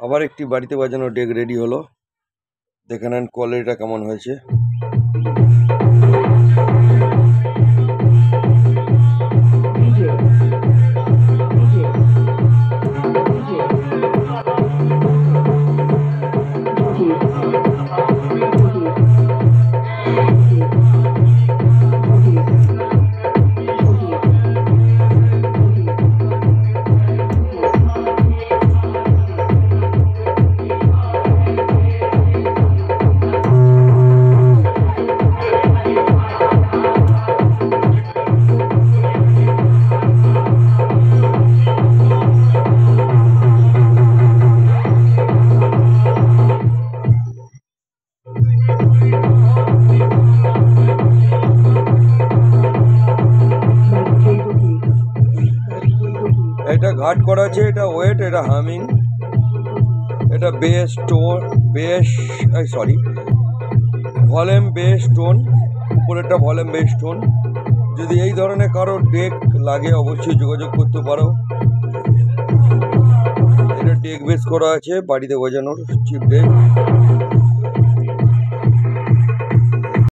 আবার একটি বাড়িতে বাজানো ডেক রেডি হলো। দেখে নেন কোয়ালিটিটা কেমন হয়েছে। এটা ঘাট করা আছে, এটা ওয়েট, এটা হামিং, এটা base tone, volume base tone, উপরেরটা ভলিউম বেস টোন। যদি এই ধরনের কারো ডেক লাগে অবশ্যই যোগাযোগ করতে পারো। এটা ডেক বেস করা আছে, বাড়িতে বাজানোর চিপ ডেক।